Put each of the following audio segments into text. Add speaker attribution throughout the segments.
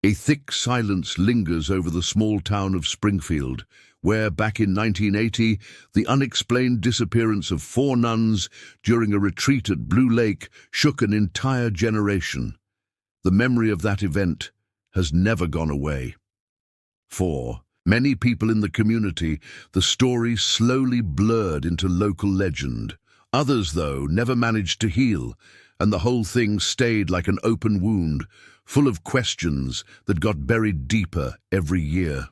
Speaker 1: A thick silence lingers over the small town of Springfield, where, back in 1980, the unexplained disappearance of 4 nuns during a retreat at Blue Lake shook an entire generation. The memory of that event has never gone away. For many people in the community, the story slowly blurred into local legend. Others, though, never managed to heal, and the whole thing stayed like an open wound, full of questions that got buried deeper every year.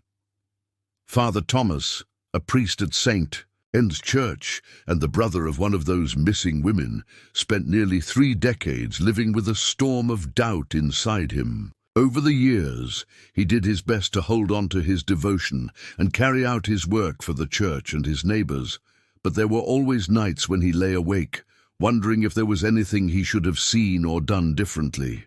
Speaker 1: Father Thomas, a priest at St. End's Church and the brother of one of those missing women, spent nearly 3 decades living with a storm of doubt inside him. Over the years, he did his best to hold on to his devotion and carry out his work for the church and his neighbors, but there were always nights when he lay awake, wondering if there was anything he should have seen or done differently.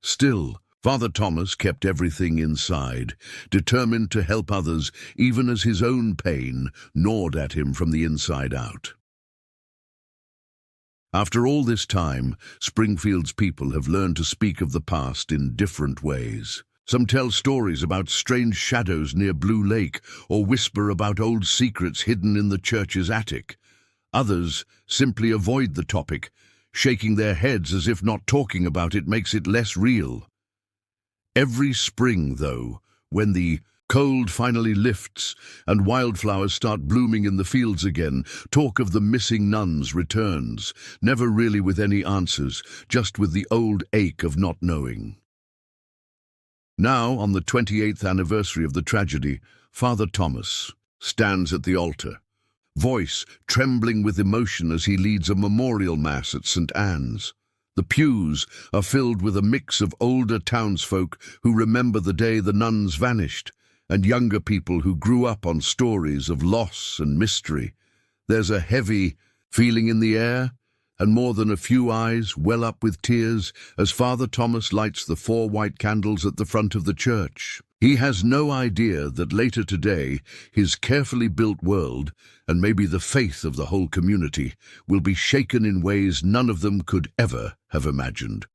Speaker 1: Still, Father Thomas kept everything inside, determined to help others even as his own pain gnawed at him from the inside out. After all this time, Springfield's people have learned to speak of the past in different ways. Some tell stories about strange shadows near Blue Lake or whisper about old secrets hidden in the church's attic. Others simply avoid the topic, shaking their heads as if not talking about it makes it less real. Every spring, though, when the cold finally lifts and wildflowers start blooming in the fields again, talk of the missing nuns returns, never really with any answers, just with the old ache of not knowing. Now, on the 28th anniversary of the tragedy, Father Thomas stands at the altar, voice trembling with emotion as he leads a memorial mass at St. Anne's. The pews are filled with a mix of older townsfolk who remember the day the nuns vanished, and younger people who grew up on stories of loss and mystery. There's a heavy feeling in the air, and more than a few eyes well up with tears as Father Thomas lights the 4 white candles at the front of the church. He has no idea that later today, his carefully built world, and maybe the faith of the whole community, will be shaken in ways none of them could ever have imagined.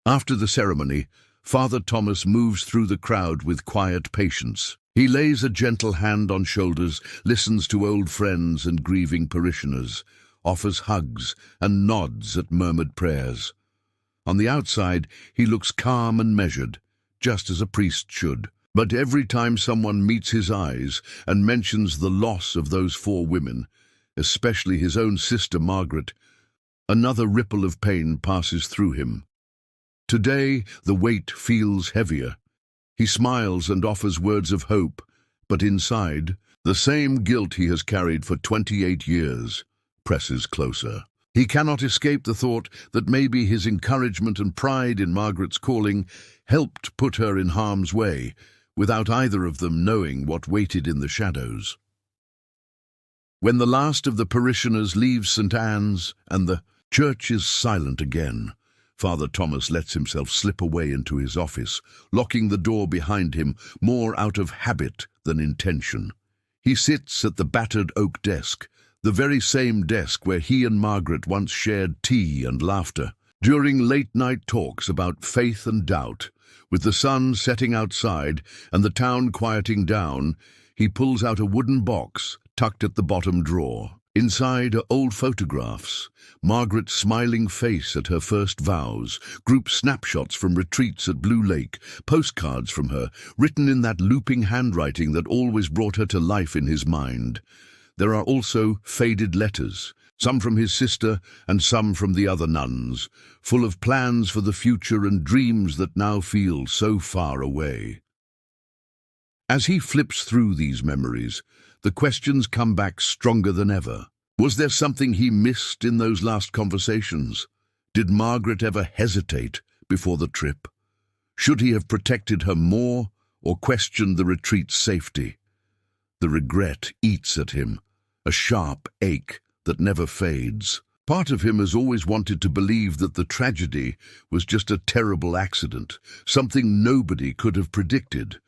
Speaker 1: After the ceremony, Father Thomas moves through the crowd with quiet patience. He lays a gentle hand on shoulders, listens to old friends and grieving parishioners, offers hugs and nods at murmured prayers. On the outside, he looks calm and measured, just as a priest should. But every time someone meets his eyes and mentions the loss of those 4 women, especially his own sister Margaret, another ripple of pain passes through him. Today, the weight feels heavier. He smiles and offers words of hope, but inside, the same guilt he has carried for 28 years presses closer. He cannot escape the thought that maybe his encouragement and pride in Margaret's calling helped put her in harm's way, without either of them knowing what waited in the shadows. When the last of the parishioners leaves St. Anne's and the church is silent again, Father Thomas lets himself slip away into his office, locking the door behind him more out of habit than intention. He sits at the battered oak desk, the very same desk where he and Margaret once shared tea and laughter. During late-night talks about faith and doubt, with the sun setting outside and the town quieting down, he pulls out a wooden box tucked at the bottom drawer. Inside are old photographs, Margaret's smiling face at her first vows, group snapshots from retreats at Blue Lake, postcards from her, written in that looping handwriting that always brought her to life in his mind. There are also faded letters, some from his sister and some from the other nuns, full of plans for the future and dreams that now feel so far away. As he flips through these memories, the questions come back stronger than ever. Was there something he missed in those last conversations? Did Margaret ever hesitate before the trip? Should he have protected her more or questioned the retreat's safety? The regret eats at him, a sharp ache that never fades. Part of him has always wanted to believe that the tragedy was just a terrible accident, something nobody could have predicted.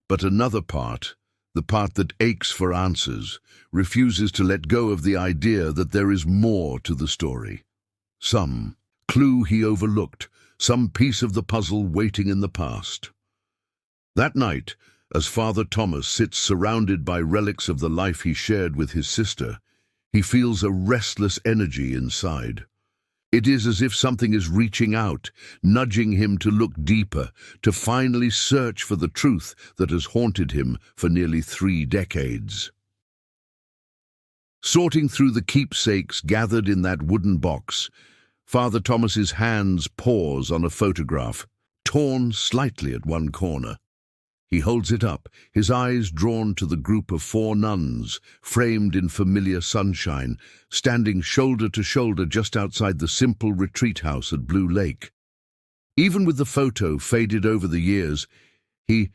Speaker 1: But another part, the part that aches for answers, refuses to let go of the idea that there is more to the story. Some clue he overlooked, some piece of the puzzle waiting in the past. That night, as Father Thomas sits surrounded by relics of the life he shared with his sister, he feels a restless energy inside. It is as if something is reaching out, nudging him to look deeper, to finally search for the truth that has haunted him for nearly 3 decades. Sorting through the keepsakes gathered in that wooden box, Father Thomas's hands pause on a photograph, torn slightly at one corner. He holds it up, his eyes drawn to the group of 4 nuns, framed in familiar sunshine, standing shoulder to shoulder just outside the simple retreat house at Blue Lake. Even with the photo faded over the years, he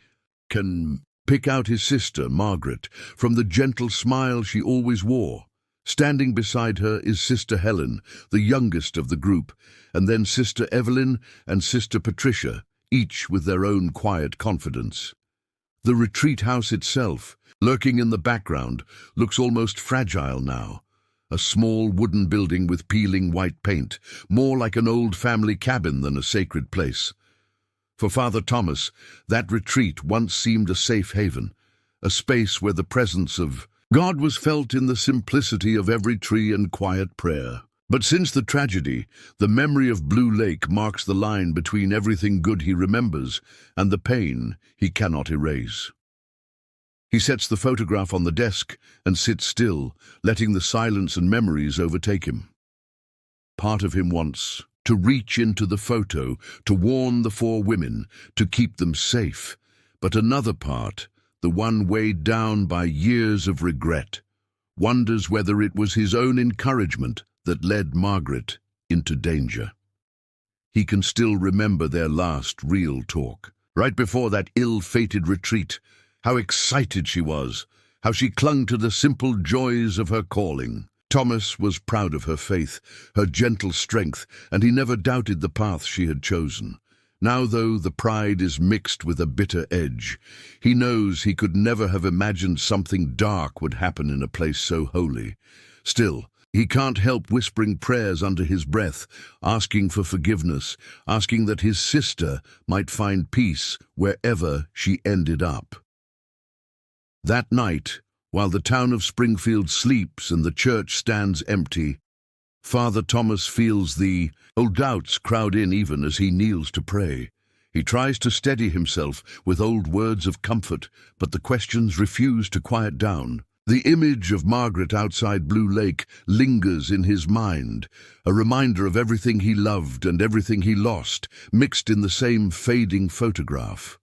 Speaker 1: can pick out his sister, Margaret, from the gentle smile she always wore. Standing beside her is Sister Helen, the youngest of the group, and then Sister Evelyn and Sister Patricia, each with their own quiet confidence. The retreat house itself, lurking in the background, looks almost fragile now. A small wooden building with peeling white paint, more like an old family cabin than a sacred place. For Father Thomas, that retreat once seemed a safe haven, a space where the presence of God was felt in the simplicity of every tree and quiet prayer. But since the tragedy, the memory of Blue Lake marks the line between everything good he remembers and the pain he cannot erase. He sets the photograph on the desk and sits still, letting the silence and memories overtake him. Part of him wants to reach into the photo, to warn the 4 women, to keep them safe. But another part, the one weighed down by years of regret, wonders whether it was his own encouragement that led Margaret into danger. He can still remember their last real talk, right before that ill-fated retreat, how excited she was, how she clung to the simple joys of her calling. Thomas was proud of her faith, her gentle strength, and he never doubted the path she had chosen. Now, though, the pride is mixed with a bitter edge. He knows he could never have imagined something dark would happen in a place so holy. Still, he can't help whispering prayers under his breath, asking for forgiveness, asking that his sister might find peace wherever she ended up. That night, while the town of Springfield sleeps and the church stands empty, Father Thomas feels the old doubts crowd in even as he kneels to pray. He tries to steady himself with old words of comfort, but the questions refuse to quiet down. The image of Margaret outside Blue Lake lingers in his mind, a reminder of everything he loved and everything he lost, mixed in the same fading photograph.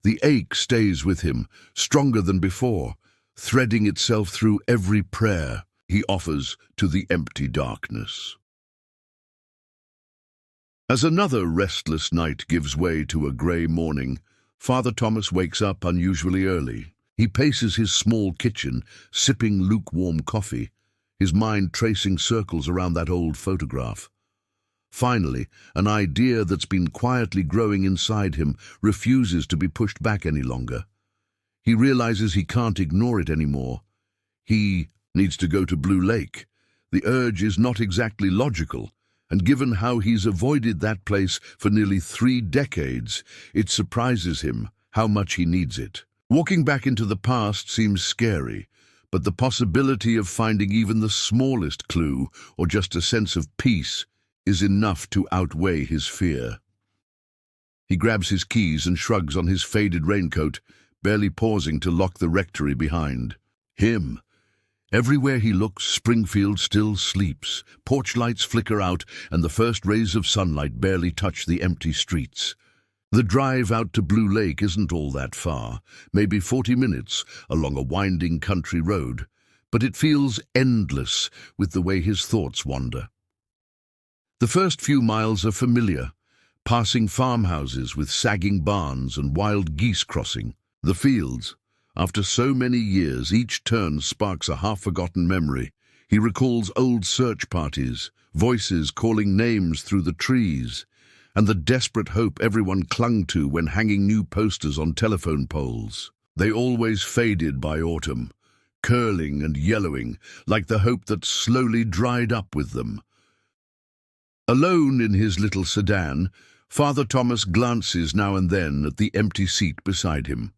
Speaker 1: The ache stays with him, stronger than before, threading itself through every prayer he offers to the empty darkness. As another restless night gives way to a grey morning, Father Thomas wakes up unusually early. He paces his small kitchen, sipping lukewarm coffee, his mind tracing circles around that old photograph. Finally, an idea that's been quietly growing inside him refuses to be pushed back any longer. He realizes he can't ignore it anymore. He needs to go to Blue Lake. The urge is not exactly logical, and given how he's avoided that place for nearly 3 decades, it surprises him how much he needs it. Walking back into the past seems scary, but the possibility of finding even the smallest clue or just a sense of peace is enough to outweigh his fear. He grabs his keys and shrugs on his faded raincoat, barely pausing to lock the rectory behind. Him. Everywhere he looks, Springfield still sleeps. Porch lights flicker out, and the first rays of sunlight barely touch the empty streets. The drive out to Blue Lake isn't all that far, maybe 40 minutes along a winding country road, but it feels endless with the way his thoughts wander. The first few miles are familiar, passing farmhouses with sagging barns and wild geese crossing. The fields, after so many years, each turn sparks a half-forgotten memory. He recalls old search parties, voices calling names through the trees, and the desperate hope everyone clung to when hanging new posters on telephone poles. They always faded by autumn, curling and yellowing, like the hope that slowly dried up with them. Alone in his little sedan, Father Thomas glances now and then at the empty seat beside him.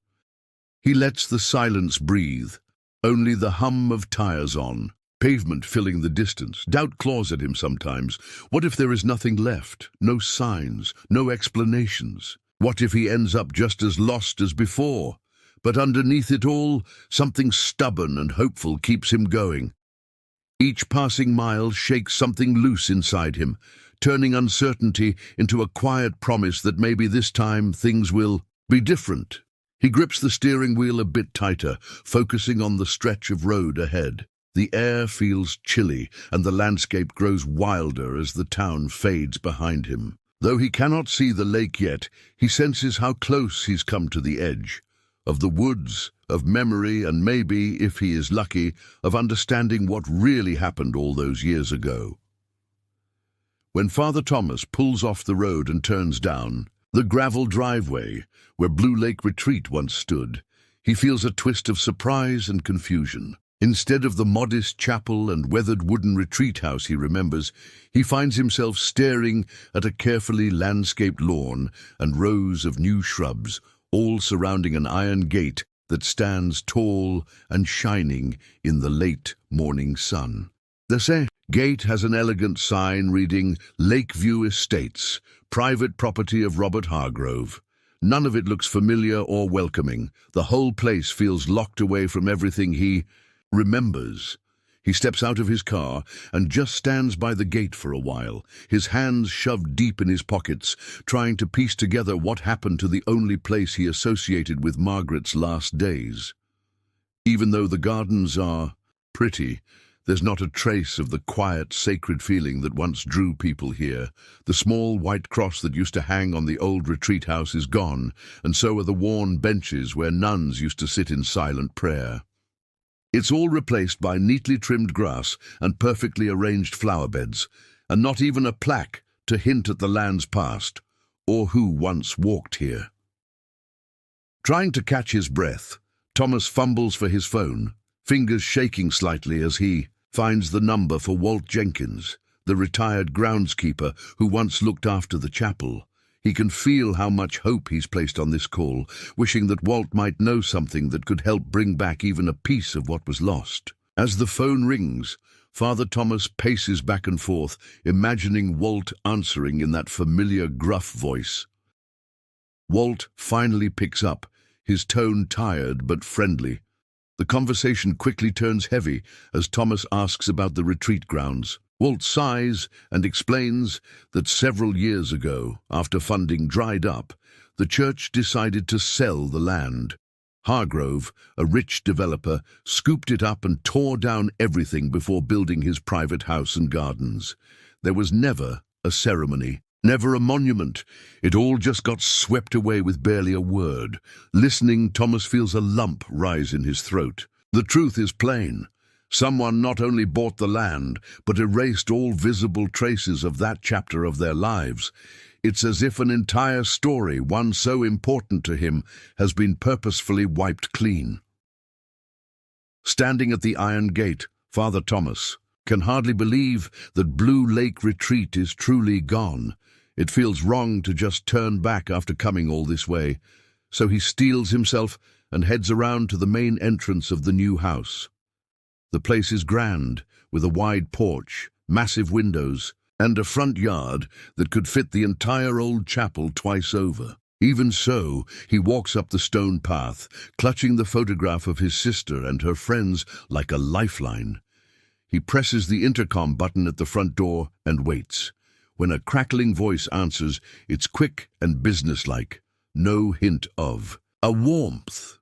Speaker 1: He lets the silence breathe, only the hum of tires on, pavement filling the distance. Doubt claws at him sometimes. What if there is nothing left? No signs, no explanations? What if he ends up just as lost as before? But underneath it all, something stubborn and hopeful keeps him going. Each passing mile shakes something loose inside him, turning uncertainty into a quiet promise that maybe this time things will be different. He grips the steering wheel a bit tighter, focusing on the stretch of road ahead. The air feels chilly, and the landscape grows wilder as the town fades behind him. Though he cannot see the lake yet, he senses how close he's come to the edge. Of the woods, of memory, and maybe, if he is lucky, of understanding what really happened all those years ago. When Father Thomas pulls off the road and turns down the gravel driveway where Blue Lake Retreat once stood, he feels a twist of surprise and confusion. Instead of the modest chapel and weathered wooden retreat house he remembers, he finds himself staring at a carefully landscaped lawn and rows of new shrubs, all surrounding an iron gate that stands tall and shining in the late morning sun. The gate has an elegant sign reading Lakeview Estates, private property of Robert Hargrove. None of it looks familiar or welcoming. The whole place feels locked away from everything he remembers. He steps out of his car and just stands by the gate for a while, his hands shoved deep in his pockets, trying to piece together what happened to the only place he associated with Margaret's last days. Even though the gardens are pretty, there's not a trace of the quiet, sacred feeling that once drew people here. The small white cross that used to hang on the old retreat house is gone, and so are the worn benches where nuns used to sit in silent prayer. It's all replaced by neatly trimmed grass and perfectly arranged flower beds, and not even a plaque to hint at the land's past, or who once walked here. Trying to catch his breath, Thomas fumbles for his phone, fingers shaking slightly as he finds the number for Walt Jenkins, the retired groundskeeper who once looked after the chapel. He can feel how much hope he's placed on this call, wishing that Walt might know something that could help bring back even a piece of what was lost. As the phone rings, Father Thomas paces back and forth, imagining Walt answering in that familiar gruff voice. Walt finally picks up, his tone tired but friendly. The conversation quickly turns heavy as Thomas asks about the retreat grounds. Walt sighs and explains that several years ago, after funding dried up, the church decided to sell the land. Hargrove, a rich developer, scooped it up and tore down everything before building his private house and gardens. There was never a ceremony, never a monument. It all just got swept away with barely a word. Listening, Thomas feels a lump rise in his throat. The truth is plain. Someone not only bought the land, but erased all visible traces of that chapter of their lives. It's as if an entire story, one so important to him, has been purposefully wiped clean. Standing at the iron gate, Father Thomas can hardly believe that Blue Lake Retreat is truly gone. It feels wrong to just turn back after coming all this way, so he steels himself and heads around to the main entrance of the new house. The place is grand, with a wide porch, massive windows, and a front yard that could fit the entire old chapel twice over. Even so, he walks up the stone path, clutching the photograph of his sister and her friends like a lifeline. He presses the intercom button at the front door and waits. When a crackling voice answers, it's quick and businesslike, no hint of a warmth.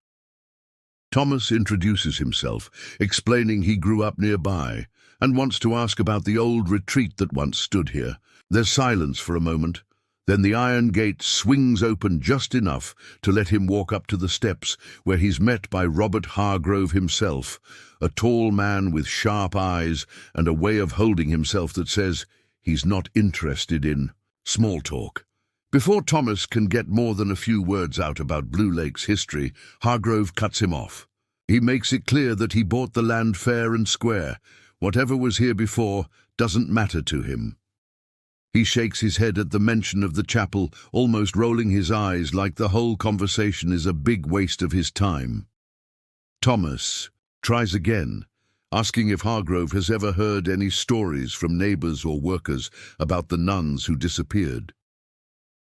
Speaker 1: Thomas introduces himself, explaining he grew up nearby and wants to ask about the old retreat that once stood here. There's silence for a moment. Then the iron gate swings open just enough to let him walk up to the steps, where he's met by Robert Hargrove himself, a tall man with sharp eyes and a way of holding himself that says he's not interested in small talk. Before Thomas can get more than a few words out about Blue Lake's history, Hargrove cuts him off. He makes it clear that he bought the land fair and square. Whatever was here before doesn't matter to him. He shakes his head at the mention of the chapel, almost rolling his eyes like the whole conversation is a big waste of his time. Thomas tries again, asking if Hargrove has ever heard any stories from neighbours or workers about the nuns who disappeared.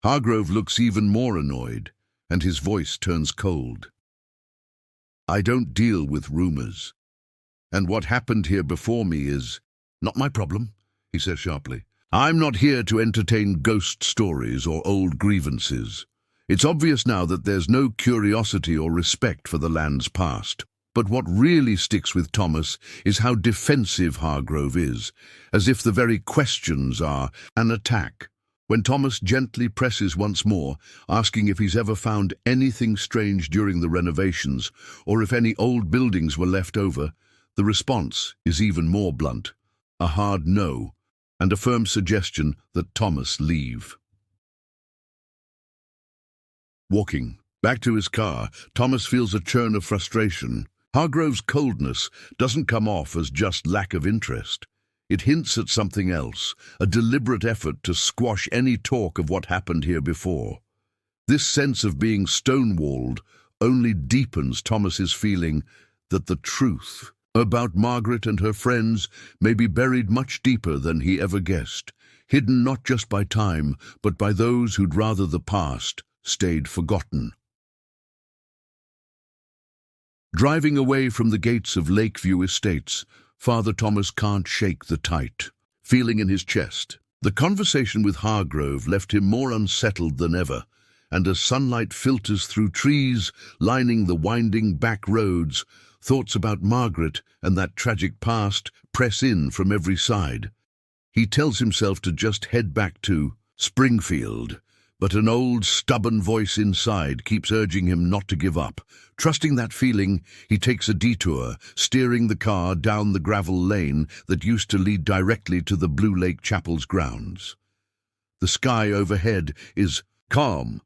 Speaker 1: Hargrove looks even more annoyed, and his voice turns cold. "I don't deal with rumours. And what happened here before me is not my problem," he says sharply. "I'm not here to entertain ghost stories or old grievances. It's obvious now that there's no curiosity or respect for the land's past. But what really sticks with Thomas is how defensive Hargrove is, as if the very questions are an attack. When Thomas gently presses once more, asking if he's ever found anything strange during the renovations, or if any old buildings were left over, the response is even more blunt, a hard no, and a firm suggestion that Thomas leave. Walking back to his car, Thomas feels a churn of frustration. Hargrove's coldness doesn't come off as just lack of interest. It hints at something else, a deliberate effort to squash any talk of what happened here before. This sense of being stonewalled only deepens Thomas's feeling that the truth about Margaret and her friends may be buried much deeper than he ever guessed, hidden not just by time, but by those who'd rather the past stayed forgotten. Driving away from the gates of Lakeview Estates, Father Thomas can't shake the tight feeling in his chest. The conversation with Hargrove left him more unsettled than ever, and as sunlight filters through trees lining the winding back roads, thoughts about Margaret and that tragic past press in from every side. He tells himself to just head back to Springfield, but an old, stubborn voice inside keeps urging him not to give up. Trusting that feeling, he takes a detour, steering the car down the gravel lane that used to lead directly to the Blue Lake Chapel's grounds. The sky overhead is calm,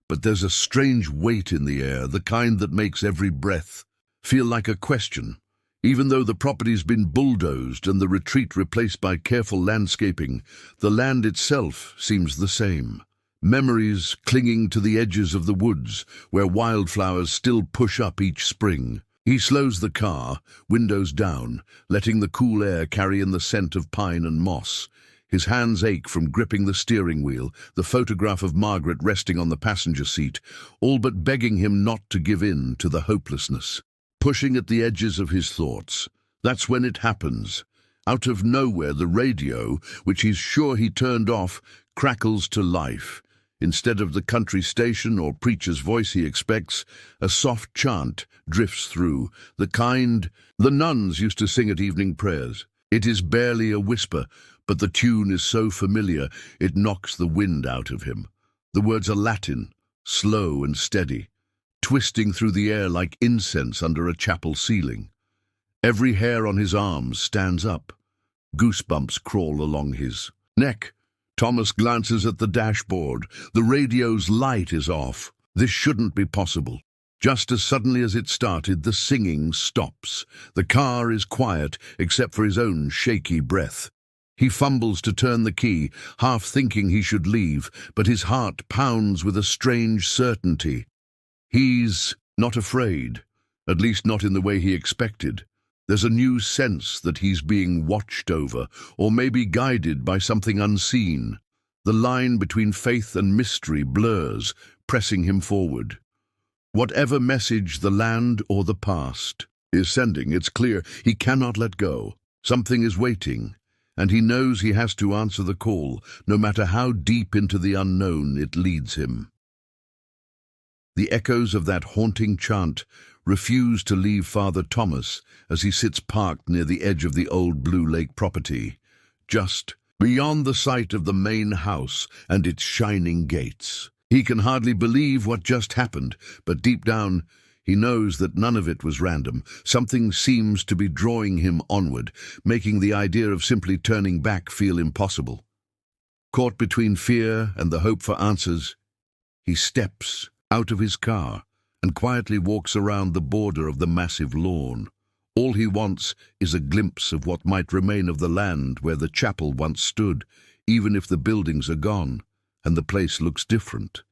Speaker 1: but there's a strange weight in the air, the kind that makes every breath feel like a question. Even though the property's been bulldozed and the retreat replaced by careful landscaping, the land itself seems the same. Memories clinging to the edges of the woods, where wildflowers still push up each spring. He slows the car, windows down, letting the cool air carry in the scent of pine and moss. His hands ache from gripping the steering wheel, the photograph of Margaret resting on the passenger seat, all but begging him not to give in to the hopelessness. Pushing at the edges of his thoughts. That's when it happens. Out of nowhere, the radio, which he's sure he turned off, crackles to life. Instead of the country station or preacher's voice he expects, a soft chant drifts through, the kind the nuns used to sing at evening prayers. It is barely a whisper, but the tune is so familiar it knocks the wind out of him. The words are Latin, slow and steady, twisting through the air like incense under a chapel ceiling. Every hair on his arms stands up. Goosebumps crawl along his neck. Thomas glances at the dashboard. The radio's light is off. This shouldn't be possible. Just as suddenly as it started, the singing stops. The car is quiet, except for his own shaky breath. He fumbles to turn the key, half thinking he should leave, but his heart pounds with a strange certainty. He's not afraid, at least not in the way he expected. There's a new sense that he's being watched over, or maybe guided by something unseen. The line between faith and mystery blurs, pressing him forward. Whatever message the land or the past is sending, it's clear he cannot let go. Something is waiting, and he knows he has to answer the call, no matter how deep into the unknown it leads him. The echoes of that haunting chant refuse to leave Father Thomas as he sits parked near the edge of the old Blue Lake property, just beyond the sight of the main house and its shining gates. He can hardly believe what just happened, but deep down he knows that none of it was random. Something seems to be drawing him onward, making the idea of simply turning back feel impossible. Caught between fear and the hope for answers, he steps out of his car and quietly walks around the border of the massive lawn. All he wants is a glimpse of what might remain of the land where the chapel once stood, even if the buildings are gone, and the place looks different.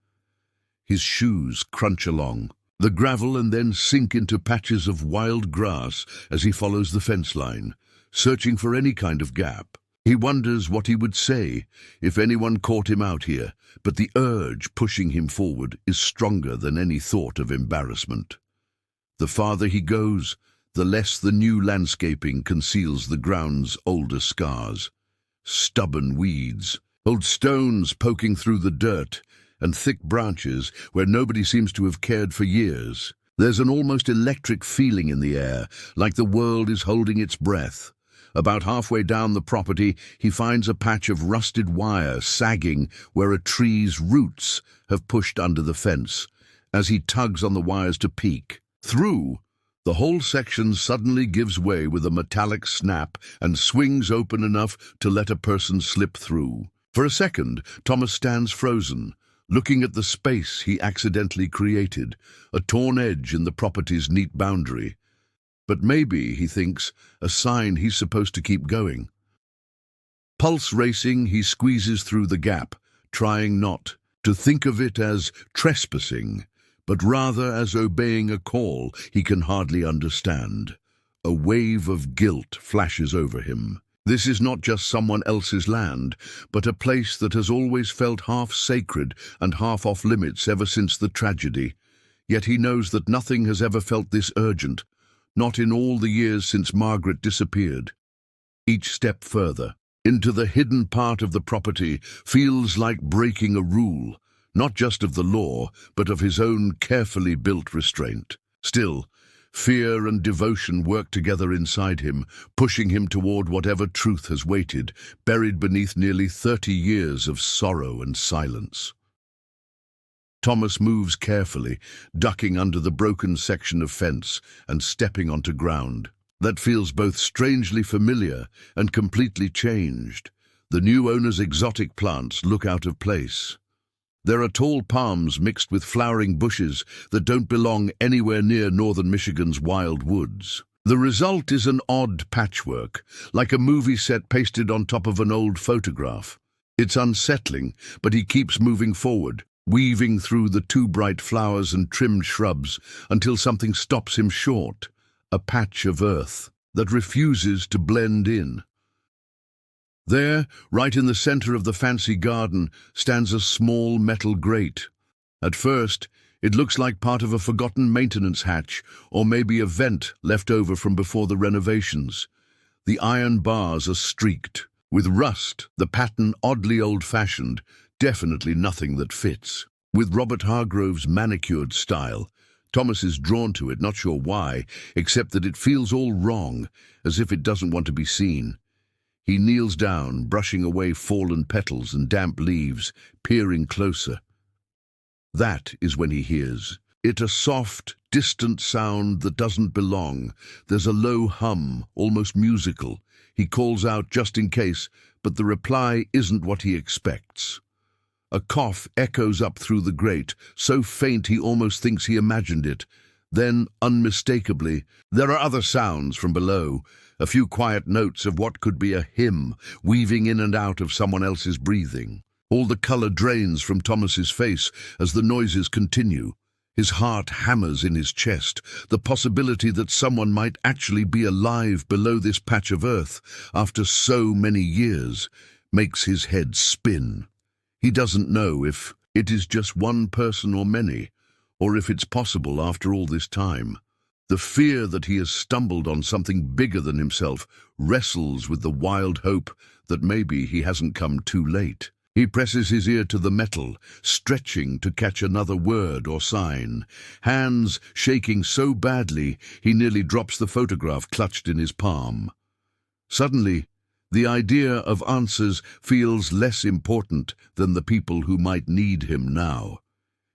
Speaker 1: His shoes crunch along the gravel and then sink into patches of wild grass as he follows the fence line, searching for any kind of gap. He wonders what he would say if anyone caught him out here, but the urge pushing him forward is stronger than any thought of embarrassment. The farther he goes, the less the new landscaping conceals the ground's older scars. Stubborn weeds, old stones poking through the dirt, and thick branches where nobody seems to have cared for years. There's an almost electric feeling in the air, like the world is holding its breath. About halfway down the property, he finds a patch of rusted wire sagging where a tree's roots have pushed under the fence. As he tugs on the wires to peek through, the whole section suddenly gives way with a metallic snap and swings open enough to let a person slip through. For a second, Thomas stands frozen, looking at the space he accidentally created, a torn edge in the property's neat boundary. But maybe, he thinks, a sign he's supposed to keep going. Pulse racing, he squeezes through the gap, trying not to think of it as trespassing, but rather as obeying a call he can hardly understand. A wave of guilt flashes over him. This is not just someone else's land, but a place that has always felt half sacred and half off limits ever since the tragedy. Yet he knows that nothing has ever felt this urgent, not in all the years since Margaret disappeared. Each step further, into the hidden part of the property, feels like breaking a rule, not just of the law, but of his own carefully built restraint. Still, fear and devotion work together inside him, pushing him toward whatever truth has waited, buried beneath nearly 30 years of sorrow and silence. Thomas moves carefully, ducking under the broken section of fence and stepping onto ground that feels both strangely familiar and completely changed. The new owner's exotic plants look out of place. There are tall palms mixed with flowering bushes that don't belong anywhere near northern Michigan's wild woods. The result is an odd patchwork, like a movie set pasted on top of an old photograph. It's unsettling, but he keeps moving forward, weaving through the too bright flowers and trimmed shrubs until something stops him short, a patch of earth that refuses to blend in. There, right in the center of the fancy garden, stands a small metal grate. At first, it looks like part of a forgotten maintenance hatch, or maybe a vent left over from before the renovations. The iron bars are streaked with rust, the pattern oddly old-fashioned, definitely nothing that fits. With Robert Hargrove's manicured style, Thomas is drawn to it, not sure why, except that it feels all wrong, as if it doesn't want to be seen. He kneels down, brushing away fallen petals and damp leaves, peering closer. That is when he hears it, a soft, distant sound that doesn't belong. There's a low hum, almost musical. He calls out just in case, but the reply isn't what he expects. A cough echoes up through the grate, so faint he almost thinks he imagined it. Then, unmistakably, there are other sounds from below, a few quiet notes of what could be a hymn, weaving in and out of someone else's breathing. All the color drains from Thomas's face as the noises continue. His heart hammers in his chest. The possibility that someone might actually be alive below this patch of earth after so many years makes his head spin. He doesn't know if it is just one person or many, or if it's possible after all this time. The fear that he has stumbled on something bigger than himself wrestles with the wild hope that maybe he hasn't come too late. He presses his ear to the metal, stretching to catch another word or sign, hands shaking so badly he nearly drops the photograph clutched in his palm. Suddenly, the idea of answers feels less important than the people who might need him now.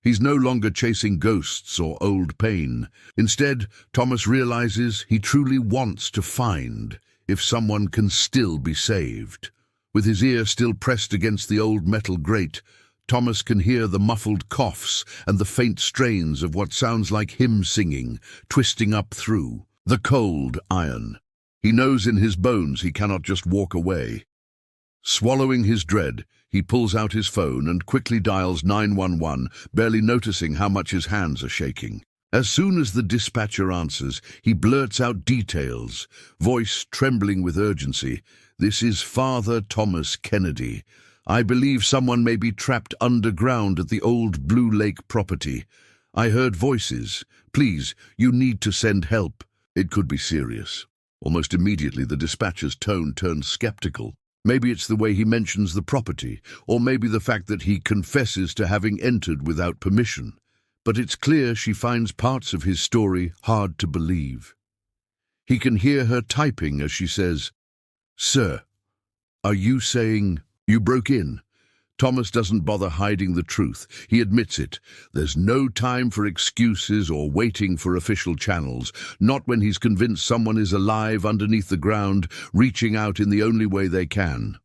Speaker 1: He's no longer chasing ghosts or old pain. Instead, Thomas realizes he truly wants to find if someone can still be saved. With his ear still pressed against the old metal grate, Thomas can hear the muffled coughs and the faint strains of what sounds like hymn singing, twisting up through the cold iron. He knows in his bones he cannot just walk away. Swallowing his dread, he pulls out his phone and quickly dials 911, barely noticing how much his hands are shaking. As soon as the dispatcher answers, he blurts out details, voice trembling with urgency. "This is Father Thomas Kennedy. I believe someone may be trapped underground at the old Blue Lake property. I heard voices. Please, you need to send help." It could be serious. Almost immediately, the dispatcher's tone turns skeptical. Maybe it's the way he mentions the property, or maybe the fact that he confesses to having entered without permission. But it's clear she finds parts of his story hard to believe. He can hear her typing as she says, "Sir, are you saying you broke in?" Thomas doesn't bother hiding the truth. He admits it. There's no time for excuses or waiting for official channels, not when he's convinced someone is alive underneath the ground, reaching out in the only way they can.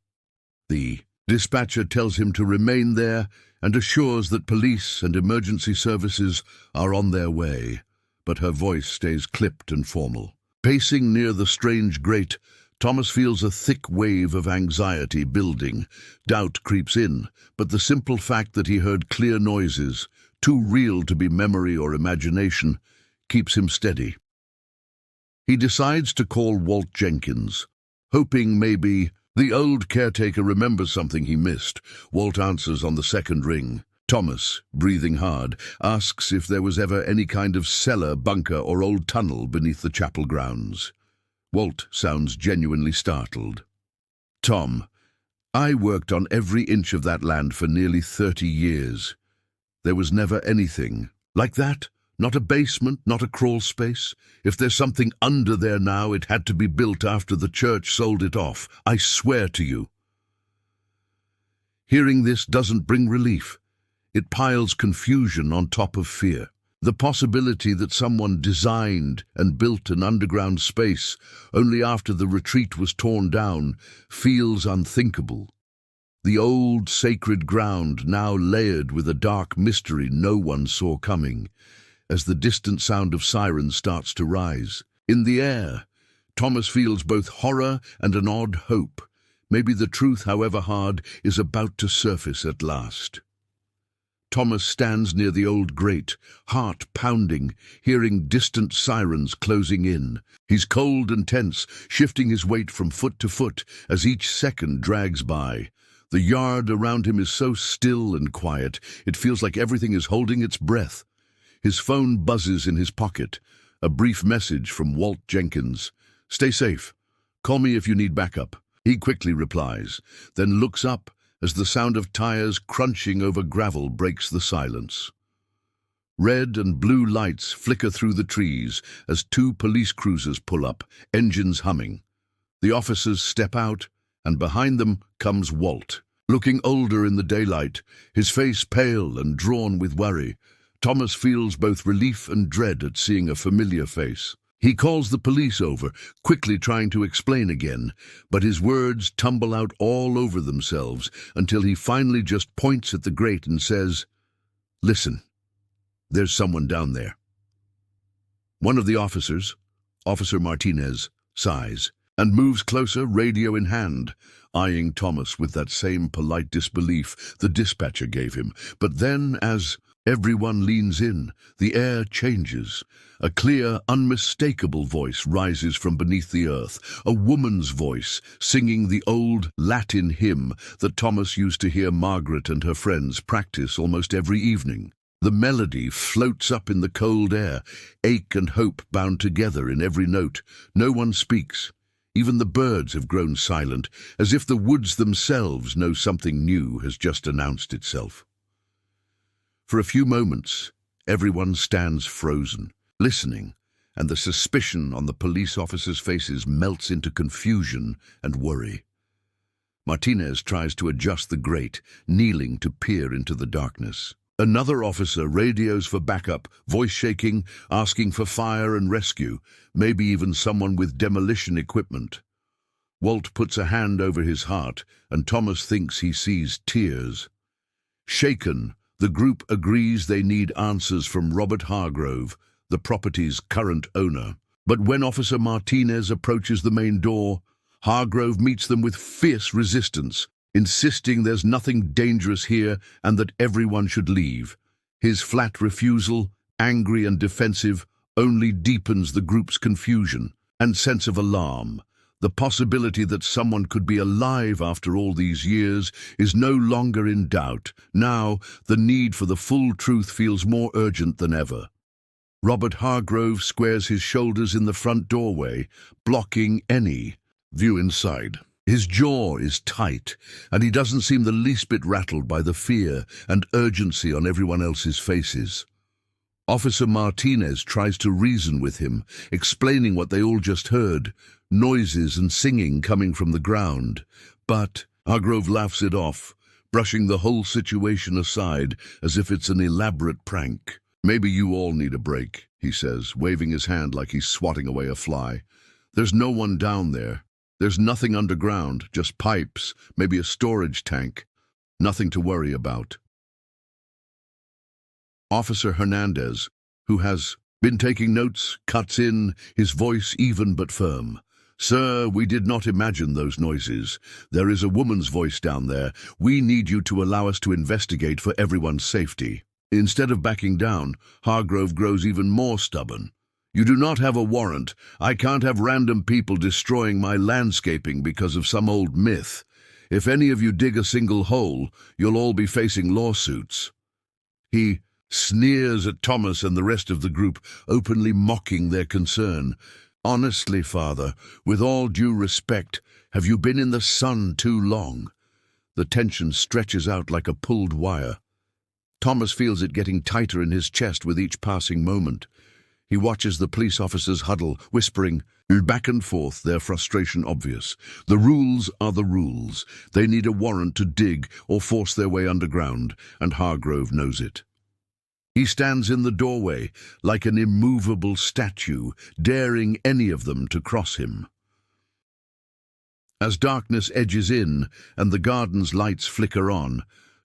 Speaker 1: The dispatcher tells him to remain there and assures that police and emergency services are on their way, but her voice stays clipped and formal. Pacing near the strange grate, Thomas feels a thick wave of anxiety building. Doubt creeps in, but the simple fact that he heard clear noises, too real to be memory or imagination, keeps him steady. He decides to call Walt Jenkins, hoping maybe the old caretaker remembers something he missed. Walt answers on the second ring. Thomas, breathing hard, asks if there was ever any kind of cellar, bunker, or old tunnel beneath the chapel grounds. Walt sounds genuinely startled. "Tom, I worked on every inch of that land for nearly 30 years. There was never anything like that. Not a basement, not a crawl space. If there's something under there now, it had to be built after the church sold it off. I swear to you." Hearing this doesn't bring relief. It piles confusion on top of fear. The possibility that someone designed and built an underground space only after the retreat was torn down feels unthinkable. The old sacred ground now layered with a dark mystery no one saw coming. As the distant sound of sirens starts to rise in the air, Thomas feels both horror and an odd hope. Maybe the truth, however hard, is about to surface at last. Thomas stands near the old grate, heart pounding, hearing distant sirens closing in. He's cold and tense, shifting his weight from foot to foot as each second drags by. The yard around him is so still and quiet, it feels like everything is holding its breath. His phone buzzes in his pocket. A brief message from Walt Jenkins. "Stay safe. Call me if you need backup." He quickly replies, then looks up as the sound of tires crunching over gravel breaks the silence. Red and blue lights flicker through the trees as two police cruisers pull up, engines humming. The officers step out, and behind them comes Walt, looking older in the daylight, his face pale and drawn with worry. Thomas feels both relief and dread at seeing a familiar face. He calls the police over, quickly trying to explain again, but his words tumble out all over themselves until he finally just points at the grate and says, "Listen, there's someone down there." One of the officers, Officer Martinez, sighs and moves closer, radio in hand, eyeing Thomas with that same polite disbelief the dispatcher gave him. But then, as everyone leans in, the air changes. A clear, unmistakable voice rises from beneath the earth, a woman's voice singing the old Latin hymn that Thomas used to hear Margaret and her friends practice almost every evening. The melody floats up in the cold air, ache and hope bound together in every note. No one speaks. Even the birds have grown silent, as if the woods themselves know something new has just announced itself. For a few moments, everyone stands frozen, listening, and the suspicion on the police officers' faces melts into confusion and worry. Martinez tries to adjust the grate, kneeling to peer into the darkness. Another officer radios for backup, voice shaking, asking for fire and rescue, maybe even someone with demolition equipment. Walt puts a hand over his heart, and Thomas thinks he sees tears. Shaken, the group agrees they need answers from Robert Hargrove, the property's current owner. But when Officer Martinez approaches the main door, Hargrove meets them with fierce resistance, insisting there's nothing dangerous here and that everyone should leave. His flat refusal, angry and defensive, only deepens the group's confusion and sense of alarm. The possibility that someone could be alive after all these years is no longer in doubt. Now, the need for the full truth feels more urgent than ever. Robert Hargrove squares his shoulders in the front doorway, blocking any view inside. His jaw is tight, and he doesn't seem the least bit rattled by the fear and urgency on everyone else's faces. Officer Martinez tries to reason with him, explaining what they all just heard, noises and singing coming from the ground. But Hargrove laughs it off, brushing the whole situation aside as if it's an elaborate prank. "Maybe you all need a break," he says, waving his hand like he's swatting away a fly. "There's no one down there. There's nothing underground, just pipes, maybe a storage tank. Nothing to worry about." Officer Hernandez, who has been taking notes, cuts in, his voice even but firm. "Sir, we did not imagine those noises. There is a woman's voice down there. We need you to allow us to investigate for everyone's safety." Instead of backing down, Hargrove grows even more stubborn. "You do not have a warrant. I can't have random people destroying my landscaping because of some old myth. If any of you dig a single hole, you'll all be facing lawsuits." He sneers at Thomas and the rest of the group, openly mocking their concern. "Honestly, Father, with all due respect, have you been in the sun too long?" The tension stretches out like a pulled wire. Thomas feels it getting tighter in his chest with each passing moment. He watches the police officers huddle, whispering back and forth, their frustration obvious. The rules are the rules. They need a warrant to dig or force their way underground, and Hargrove knows it. He stands in the doorway like an immovable statue, daring any of them to cross him. As darkness edges in and the garden's lights flicker on,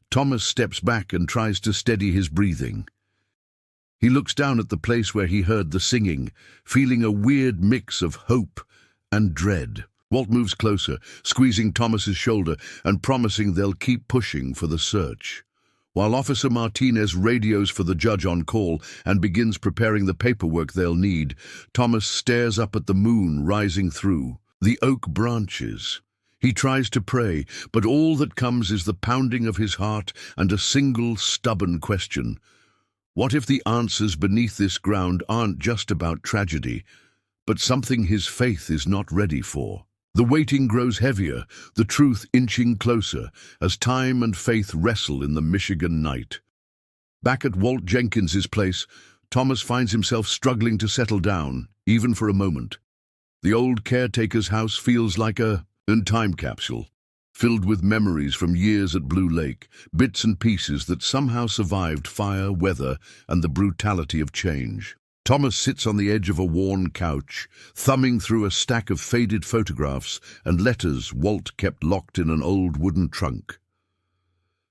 Speaker 1: Thomas steps back and tries to steady his breathing. He looks down at the place where he heard the singing, feeling a weird mix of hope and dread. Walt moves closer, squeezing Thomas's shoulder and promising they'll keep pushing for the search. While Officer Martinez radios for the judge on call and begins preparing the paperwork they'll need, Thomas stares up at the moon rising through the oak branches. He tries to pray, but all that comes is the pounding of his heart and a single stubborn question. What if the answers beneath this ground aren't just about tragedy, but something his faith is not ready for? The waiting grows heavier, the truth inching closer, as time and faith wrestle in the Michigan night. Back at Walt Jenkins's place, Thomas finds himself struggling to settle down, even for a moment. The old caretaker's house feels like a time capsule, filled with memories from years at Blue Lake, bits and pieces that somehow survived fire, weather, and the brutality of change. Thomas sits on the edge of a worn couch, thumbing through a stack of faded photographs and letters Walt kept locked in an old wooden trunk.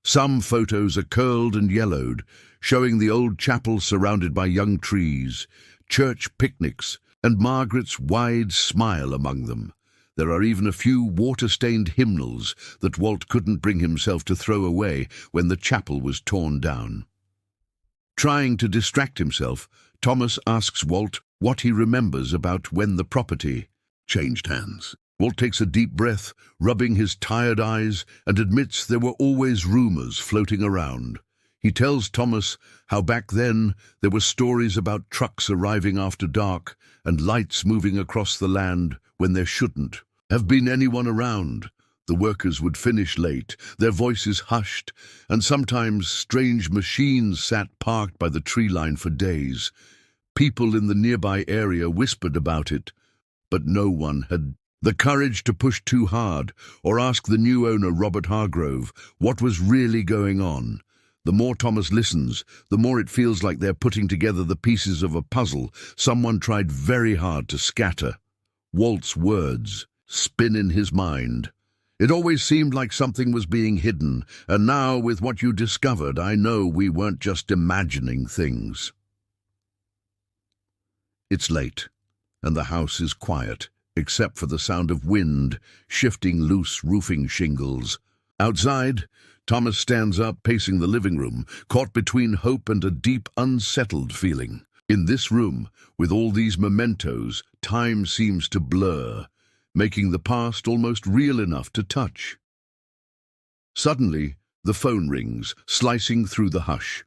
Speaker 1: Some photos are curled and yellowed, showing the old chapel surrounded by young trees, church picnics, and Margaret's wide smile among them. There are even a few water-stained hymnals that Walt couldn't bring himself to throw away when the chapel was torn down. Trying to distract himself, Thomas asks Walt what he remembers about when the property changed hands. Walt takes a deep breath, rubbing his tired eyes, and admits there were always rumors floating around. He tells Thomas how back then there were stories about trucks arriving after dark and lights moving across the land when there shouldn't have been anyone around. The workers would finish late, their voices hushed, and sometimes strange machines sat parked by the tree line for days. People in the nearby area whispered about it, but no one had the courage to push too hard or ask the new owner, Robert Hargrove, what was really going on. The more Thomas listens, the more it feels like they're putting together the pieces of a puzzle someone tried very hard to scatter. Walt's words spin in his mind. It always seemed like something was being hidden, and now, with what you discovered, I know we weren't just imagining things. It's late, and the house is quiet, except for the sound of wind shifting loose roofing shingles. Outside, Thomas stands up, pacing the living room, caught between hope and a deep, unsettled feeling. In this room, with all these mementos, time seems to blur, making the past almost real enough to touch. Suddenly, the phone rings, slicing through the hush.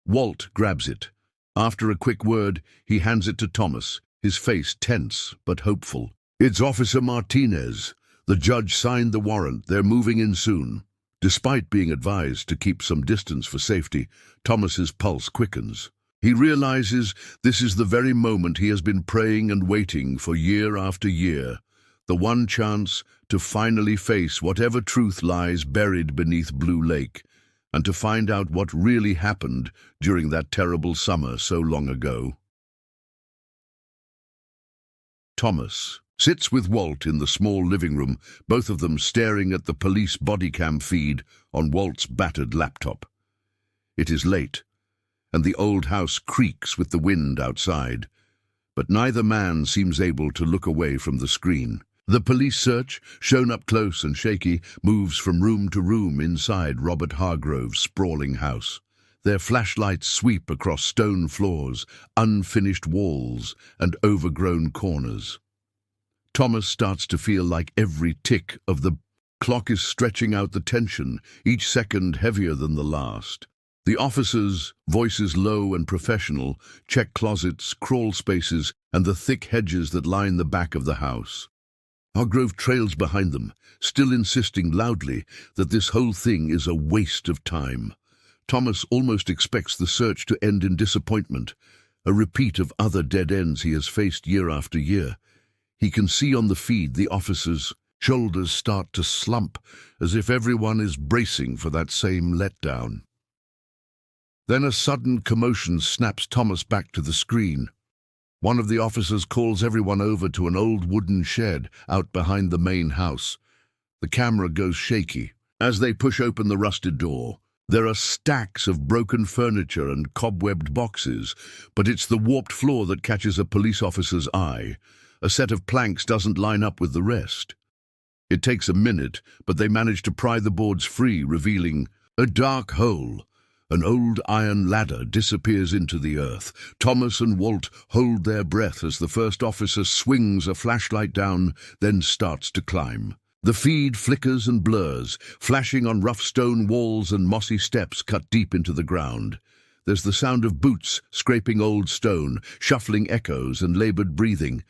Speaker 1: Walt grabs it. After a quick word, he hands it to Thomas, his face tense but hopeful. "It's Officer Martinez. The judge signed the warrant. They're moving in soon." Despite being advised to keep some distance for safety, Thomas's pulse quickens. He realizes this is the very moment he has been praying and waiting for year after year, the one chance to finally face whatever truth lies buried beneath Blue Lake, and to find out what really happened during that terrible summer so long ago. Thomas sits with Walt in the small living room, both of them staring at the police bodycam feed on Walt's battered laptop. It is late, and the old house creaks with the wind outside, but neither man seems able to look away from the screen. The police search, shown up close and shaky, moves from room to room inside Robert Hargrove's sprawling house. Their flashlights sweep across stone floors, unfinished walls, and overgrown corners. Thomas starts to feel like every tick of the clock is stretching out the tension, each second heavier than the last. The officers, voices low and professional, check closets, crawl spaces, and the thick hedges that line the back of the house. Hargrove trails behind them, still insisting loudly that this whole thing is a waste of time. Thomas almost expects the search to end in disappointment, a repeat of other dead ends he has faced year after year. He can see on the feed the officers' shoulders start to slump, as if everyone is bracing for that same letdown. Then a sudden commotion snaps Thomas back to the screen. One of the officers calls everyone over to an old wooden shed out behind the main house. The camera goes shaky. As they push open the rusted door, there are stacks of broken furniture and cobwebbed boxes, but it's the warped floor that catches a police officer's eye. A set of planks doesn't line up with the rest. It takes a minute, but they manage to pry the boards free, revealing a dark hole. An old iron ladder disappears into the earth. Thomas and Walt hold their breath as the first officer swings a flashlight down, then starts to climb. The feed flickers and blurs, flashing on rough stone walls and mossy steps cut deep into the ground. There's the sound of boots scraping old stone, shuffling echoes and labored breathing.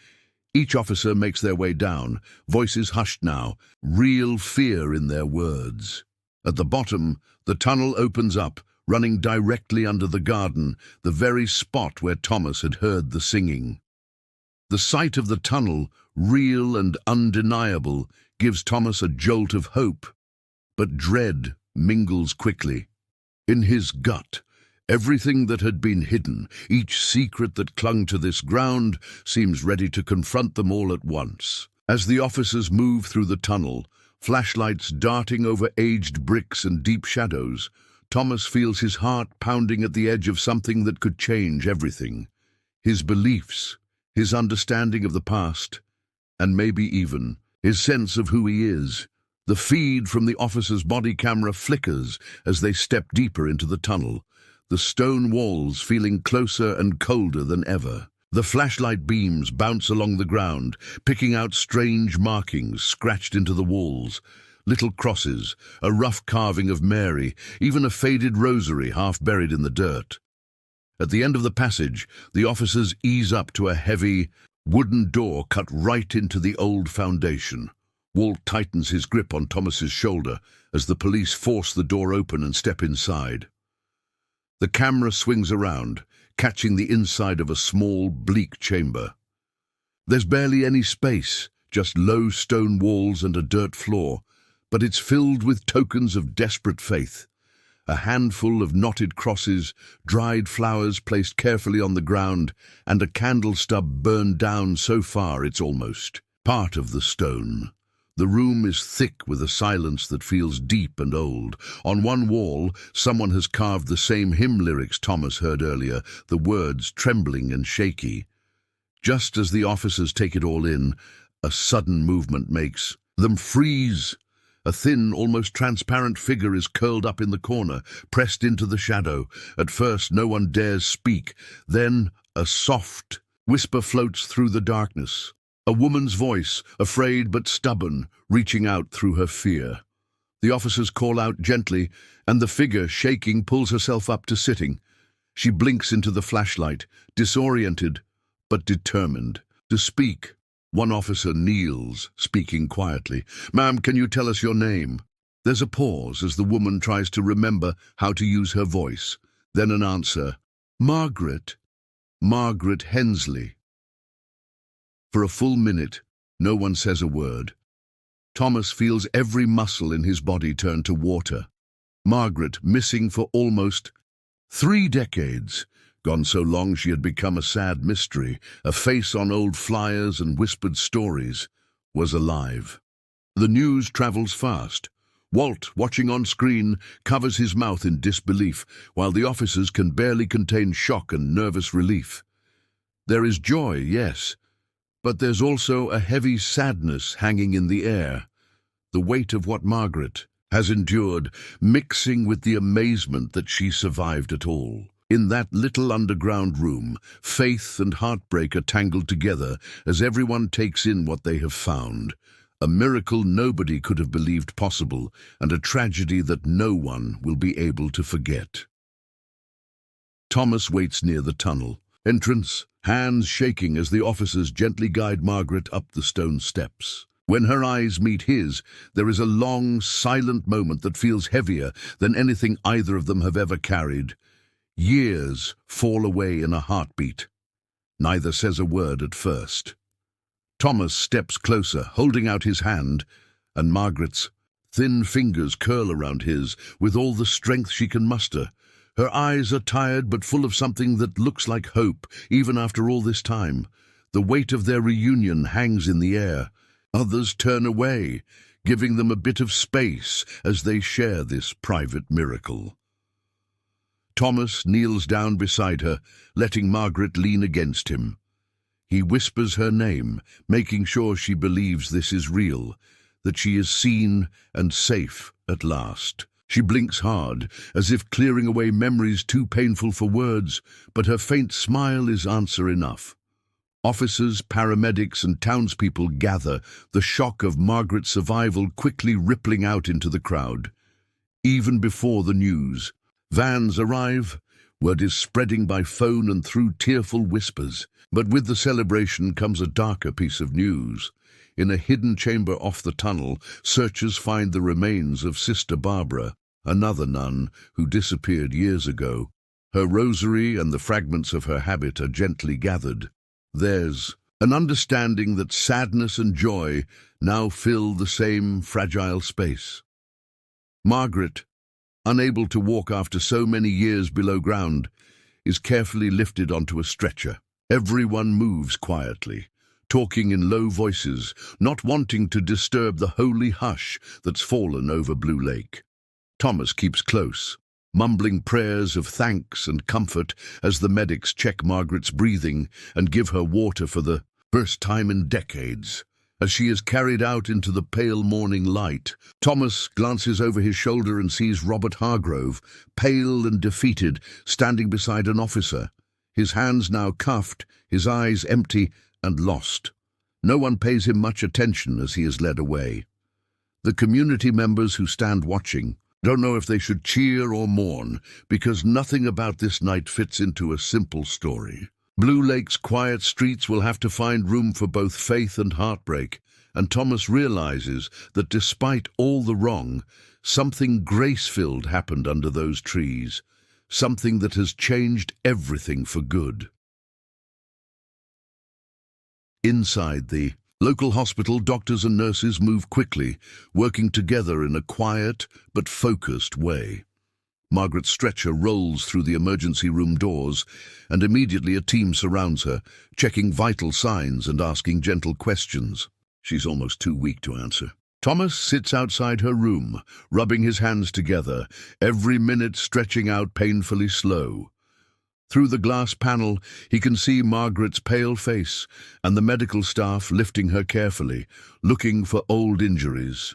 Speaker 1: Each officer makes their way down, voices hushed now, real fear in their words. At the bottom, the tunnel opens up, running directly under the garden, the very spot where Thomas had heard the singing. The sight of the tunnel, real and undeniable, gives Thomas a jolt of hope, but dread mingles quickly. In his gut, everything that had been hidden, each secret that clung to this ground, seems ready to confront them all at once. As the officers move through the tunnel, flashlights darting over aged bricks and deep shadows, Thomas feels his heart pounding at the edge of something that could change everything. His beliefs, his understanding of the past, and maybe even his sense of who he is. The feed from the officer's body camera flickers as they step deeper into the tunnel, the stone walls feeling closer and colder than ever. The flashlight beams bounce along the ground, picking out strange markings scratched into the walls. Little crosses, a rough carving of Mary, even a faded rosary half buried in the dirt. At the end of the passage, the officers ease up to a heavy, wooden door cut right into the old foundation. Walt tightens his grip on Thomas's shoulder as the police force the door open and step inside. The camera swings around, catching the inside of a small, bleak chamber. There's barely any space, just low stone walls and a dirt floor, but it's filled with tokens of desperate faith. A handful of knotted crosses, dried flowers placed carefully on the ground, and a candle stub burned down so far it's almost part of the stone. The room is thick with a silence that feels deep and old. On one wall, someone has carved the same hymn lyrics Thomas heard earlier, the words trembling and shaky. Just as the officers take it all in, A sudden movement makes them freeze. A thin, almost transparent figure is curled up in the corner, pressed into the shadow. At first, no one dares speak. Then, a soft whisper floats through the darkness. A woman's voice, afraid but stubborn, reaching out through her fear. The officers call out gently, and the figure, shaking, pulls herself up to sitting. She blinks into the flashlight, disoriented but determined to speak. One officer kneels, speaking quietly. "Ma'am, can you tell us your name?" There's a pause as the woman tries to remember how to use her voice. Then an answer. "Margaret. Margaret Hensley." For a full minute, no one says a word. Thomas feels every muscle in his body turn to water. Margaret, missing for almost 3 decades, gone so long she had become a sad mystery, a face on old flyers and whispered stories, was alive. The news travels fast. Walt, watching on screen, covers his mouth in disbelief, while the officers can barely contain shock and nervous relief. There is joy, yes, but there's also a heavy sadness hanging in the air. The weight of what Margaret has endured, mixing with the amazement that she survived at all. In that little underground room, faith and heartbreak are tangled together as everyone takes in what they have found. A miracle nobody could have believed possible, and a tragedy that no one will be able to forget. Thomas waits near the tunnel entrance, hands shaking as the officers gently guide Margaret up the stone steps. When her eyes meet his, there is a long, silent moment that feels heavier than anything either of them have ever carried. Years fall away in a heartbeat. Neither says a word at first. Thomas steps closer, holding out his hand, and Margaret's thin fingers curl around his with all the strength she can muster. Her eyes are tired but full of something that looks like hope, even after all this time. The weight of their reunion hangs in the air. Others turn away, giving them a bit of space as they share this private miracle. Thomas kneels down beside her, letting Margaret lean against him. He whispers her name, making sure she believes this is real, that she is seen and safe at last. She blinks hard, as if clearing away memories too painful for words, but her faint smile is answer enough. Officers, paramedics, and townspeople gather, the shock of Margaret's survival quickly rippling out into the crowd. Even before the news, vans arrive. Word is spreading by phone and through tearful whispers. But with the celebration comes a darker piece of news. In a hidden chamber off the tunnel, searchers find the remains of Sister Barbara, another nun who disappeared years ago. Her rosary and the fragments of her habit are gently gathered. There's an understanding that sadness and joy now fill the same fragile space. Margaret, unable to walk after so many years below ground, is carefully lifted onto a stretcher. Everyone moves quietly, talking in low voices, not wanting to disturb the holy hush that's fallen over Blue Lake. Thomas keeps close, mumbling prayers of thanks and comfort as the medics check Margaret's breathing and give her water for the first time in decades. As she is carried out into the pale morning light, Thomas glances over his shoulder and sees Robert Hargrove, pale and defeated, standing beside an officer. His hands now cuffed, his eyes empty and lost. No one pays him much attention as he is led away. The community members who stand watching don't know if they should cheer or mourn, because nothing about this night fits into a simple story. Blue Lake's quiet streets will have to find room for both faith and heartbreak, and Thomas realizes that despite all the wrong, something grace-filled happened under those trees. Something that has changed everything for good. Inside the local hospital, doctors and nurses move quickly, working together in a quiet but focused way. Margaret's stretcher rolls through the emergency room doors, and immediately a team surrounds her, checking vital signs and asking gentle questions. She's almost too weak to answer. Thomas sits outside her room, rubbing his hands together, every minute stretching out painfully slow. Through the glass panel, he can see Margaret's pale face and the medical staff lifting her carefully, looking for old injuries.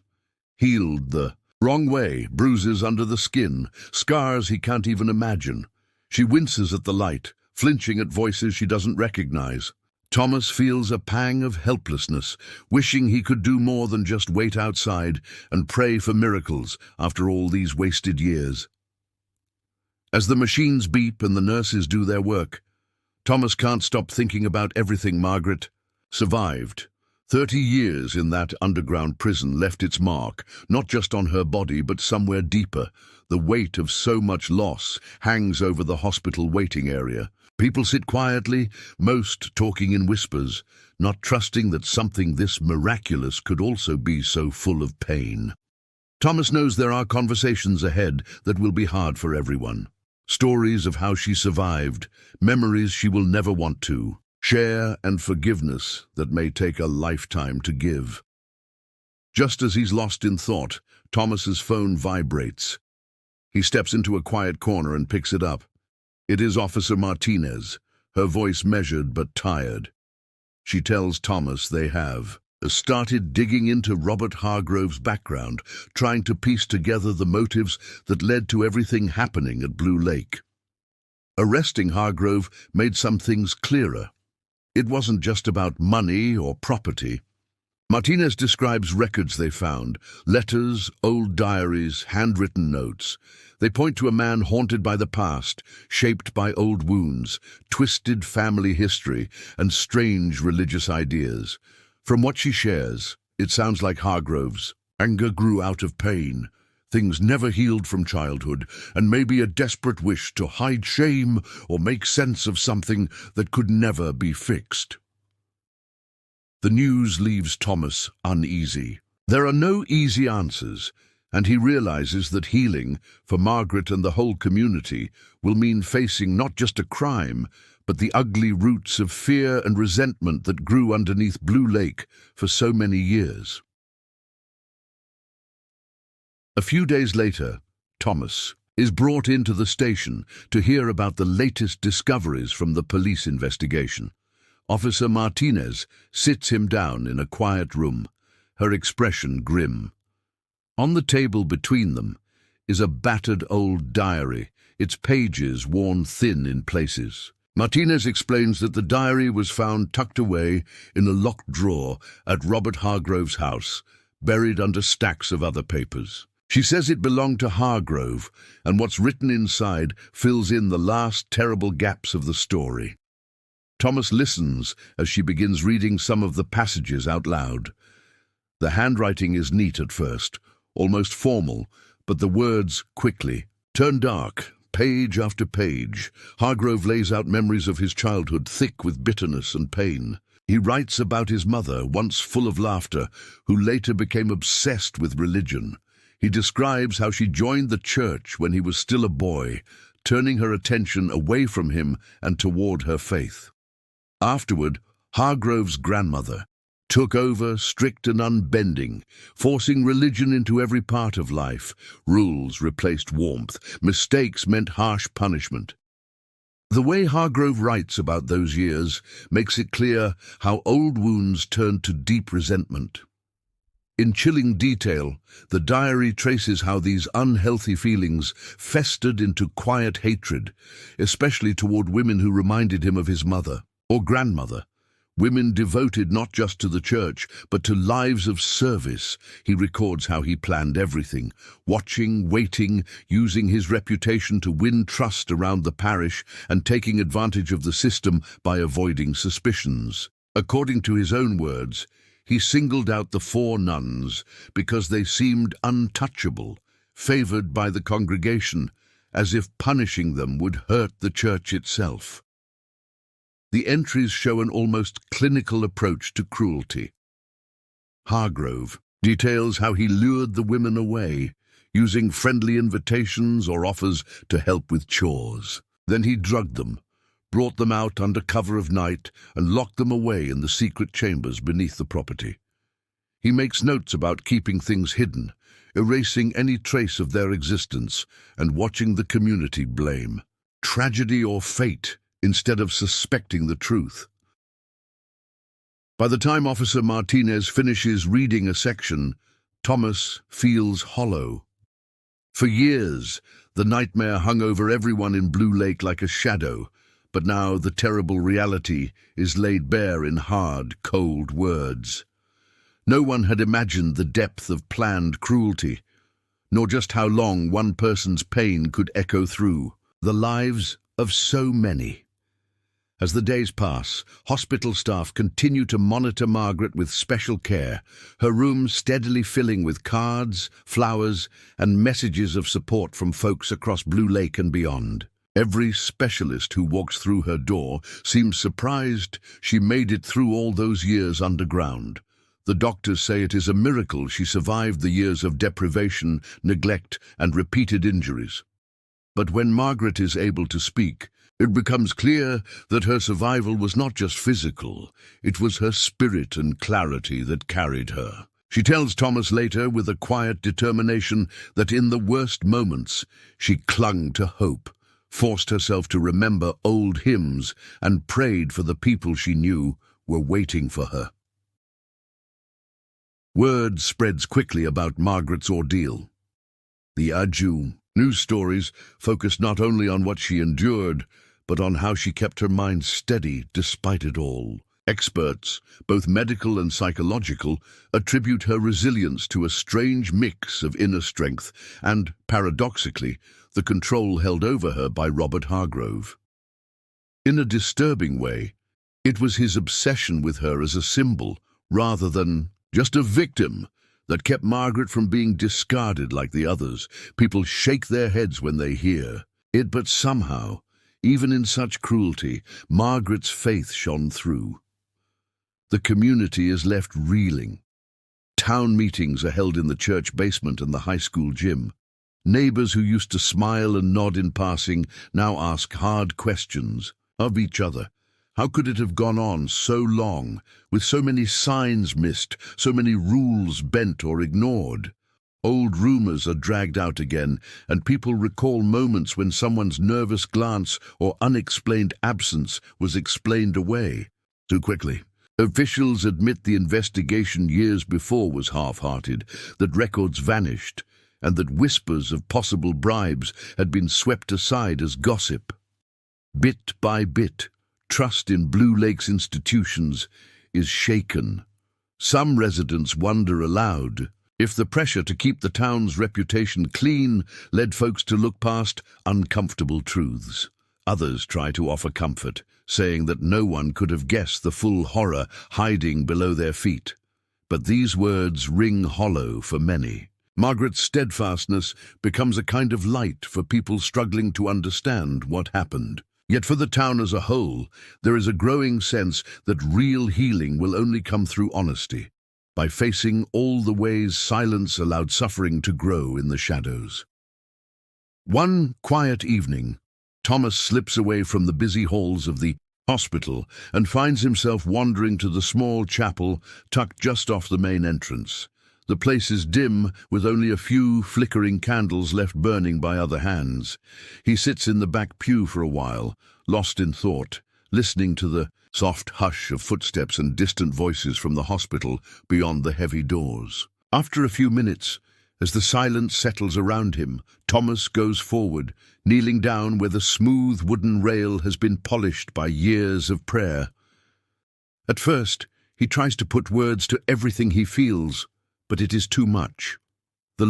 Speaker 1: Healed the wrong way, bruises under the skin, scars he can't even imagine. She winces at the light, flinching at voices she doesn't recognize. Thomas feels a pang of helplessness, wishing he could do more than just wait outside and pray for miracles after all these wasted years. As the machines beep and the nurses do their work, Thomas can't stop thinking about everything Margaret survived. 30 years in that underground prison left its mark, not just on her body but somewhere deeper. The weight of so much loss hangs over the hospital waiting area. People sit quietly, most talking in whispers, not trusting that something this miraculous could also be so full of pain. Thomas knows there are conversations ahead that will be hard for everyone. Stories of how she survived, memories she will never want to share, and forgiveness that may take a lifetime to give. Just as he's lost in thought, Thomas's phone vibrates. He steps into a quiet corner and picks it up. It is Officer Martinez, her voice measured but tired. She tells Thomas they have started digging into Robert Hargrove's background, trying to piece together the motives that led to everything happening at Blue Lake. Arresting Hargrove made some things clearer. It wasn't just about money or property. Martinez describes records they found, letters, old diaries, handwritten notes. They point to a man haunted by the past, shaped by old wounds, twisted family history, and strange religious ideas. From what she shares, it sounds like Hargrove's anger grew out of pain, things never healed from childhood, and maybe a desperate wish to hide shame or make sense of something that could never be fixed. The news leaves Thomas uneasy. There are no easy answers, and he realizes that healing, for Margaret and the whole community, will mean facing not just a crime, but the ugly roots of fear and resentment that grew underneath Blue Lake for so many years. A few days later, Thomas is brought into the station to hear about the latest discoveries from the police investigation. Officer Martinez sits him down in a quiet room, her expression grim. On the table between them is a battered old diary, its pages worn thin in places. Martinez explains that the diary was found tucked away in a locked drawer at Robert Hargrove's house, buried under stacks of other papers. She says it belonged to Hargrove, and what's written inside fills in the last terrible gaps of the story. Thomas listens as she begins reading some of the passages out loud. The handwriting is neat at first, almost formal, but the words quickly turn dark. Page after page, Hargrove lays out memories of his childhood thick with bitterness and pain. He writes about his mother, once full of laughter, who later became obsessed with religion. He describes how she joined the church when he was still a boy, turning her attention away from him and toward her faith. Afterward, Hargrove's grandmother took over, strict and unbending, forcing religion into every part of life. Rules replaced warmth. Mistakes meant harsh punishment. The way Hargrove writes about those years makes it clear how old wounds turned to deep resentment. In chilling detail, the diary traces how these unhealthy feelings festered into quiet hatred, especially toward women who reminded him of his mother or grandmother. Women devoted not just to the church, but to lives of service. He records how he planned everything, watching, waiting, using his reputation to win trust around the parish and taking advantage of the system by avoiding suspicions. According to his own words, he singled out the 4 nuns because they seemed untouchable, favored by the congregation, as if punishing them would hurt the church itself. The entries show an almost clinical approach to cruelty. Hargrove details how he lured the women away, using friendly invitations or offers to help with chores. Then he drugged them, brought them out under cover of night, and locked them away in the secret chambers beneath the property. He makes notes about keeping things hidden, erasing any trace of their existence, and watching the community blame. tragedy or fate instead of suspecting the truth. By the time Officer Martinez finishes reading a section, Thomas feels hollow. For years, the nightmare hung over everyone in Blue Lake like a shadow, but now the terrible reality is laid bare in hard, cold words. No one had imagined the depth of planned cruelty, nor just how long one person's pain could echo through the lives of so many. As the days pass, hospital staff continue to monitor Margaret with special care, her room steadily filling with cards, flowers, and messages of support from folks across Blue Lake and beyond. Every specialist who walks through her door seems surprised she made it through all those years underground. The doctors say it is a miracle she survived the years of deprivation, neglect, and repeated injuries. But when Margaret is able to speak, it becomes clear that her survival was not just physical, it was her spirit and clarity that carried her. She tells Thomas later with a quiet determination that in the worst moments she clung to hope, forced herself to remember old hymns, and prayed for the people she knew were waiting for her. Word spreads quickly about Margaret's ordeal. The Aju news stories focused not only on what she endured, but on how she kept her mind steady despite it all. Experts, both medical and psychological, attribute her resilience to a strange mix of inner strength and, paradoxically, the control held over her by Robert Hargrove. In a disturbing way, it was his obsession with her as a symbol, rather than just a victim, that kept Margaret from being discarded like the others. People shake their heads when they hear it, but somehow, even in such cruelty, Margaret's faith shone through. The community is left reeling. Town meetings are held in the church basement and the high school gym. Neighbors who used to smile and nod in passing now ask hard questions of each other. How could it have gone on so long, with so many signs missed, so many rules bent or ignored? Old rumors are dragged out again, and people recall moments when someone's nervous glance or unexplained absence was explained away too quickly. Officials admit the investigation years before was half-hearted, that records vanished, and that whispers of possible bribes had been swept aside as gossip. Bit by bit, trust in Blue Lake's institutions is shaken. Some residents wonder aloud if the pressure to keep the town's reputation clean led folks to look past uncomfortable truths. Others try to offer comfort, saying that no one could have guessed the full horror hiding below their feet. But these words ring hollow for many. Margaret's steadfastness becomes a kind of light for people struggling to understand what happened. Yet for the town as a whole, there is a growing sense that real healing will only come through honesty, by facing all the ways silence allowed suffering to grow in the shadows. One quiet evening, Thomas slips away from the busy halls of the hospital and finds himself wandering to the small chapel tucked just off the main entrance. The place is dim, with only a few flickering candles left burning by other hands. He sits in the back pew for a while, lost in thought, listening to the soft hush of footsteps and distant voices from the hospital beyond the heavy doors. After a few minutes, as the silence settles around him, Thomas goes forward, kneeling down where the smooth wooden rail has been polished by years of prayer. At first, he tries to put words to everything he feels, but it is too much. The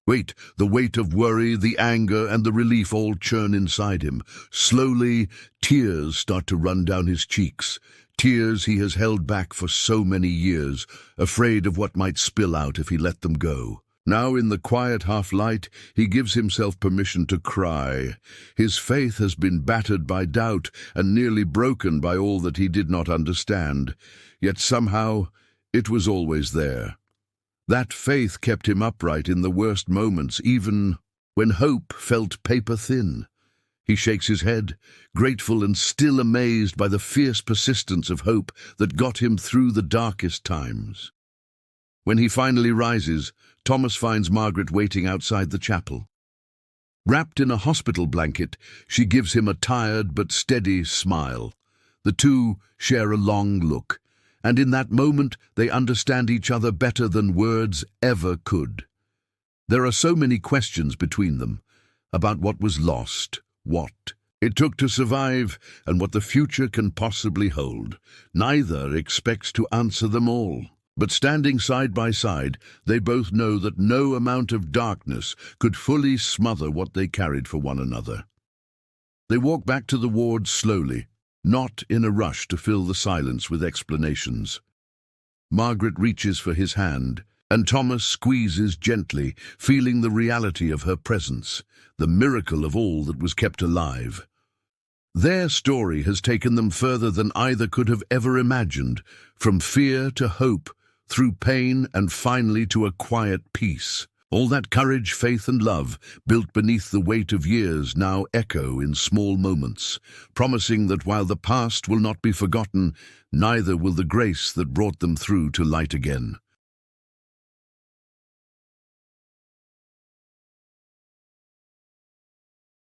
Speaker 1: weight of worry, the anger, and the relief all churn inside him. Slowly, tears start to run down his cheeks, tears he has held back for so many years, afraid of what might spill out if he let them go. Now, in the quiet half-light, he gives himself permission to cry. His faith has been battered by doubt and nearly broken by all that he did not understand. Yet somehow, it was always there. That faith kept him upright in the worst moments, even when hope felt paper-thin. He shakes his head, grateful and still amazed by the fierce persistence of hope that got him through the darkest times. When he finally rises, Thomas finds Margaret waiting outside the chapel. Wrapped in a hospital blanket, she gives him a tired but steady smile. The two share a long look, and in that moment they understand each other better than words ever could. There are so many questions between them, about what was lost, what it took to survive, and what the future can possibly hold. Neither expects to answer them all. But standing side by side, they both know that no amount of darkness could fully smother what they carried for one another. They walk back to the ward slowly, not in a rush to fill the silence with explanations. Margaret reaches for his hand, and Thomas squeezes gently, feeling the reality of her presence, the miracle of all that was kept alive. Their story has taken them further than either could have ever imagined, from fear to hope, through pain and finally to a quiet peace. All that courage, faith and love, built beneath the weight of years, now echo in small moments, promising that while the past will not be forgotten, neither will the grace that brought them through to light again.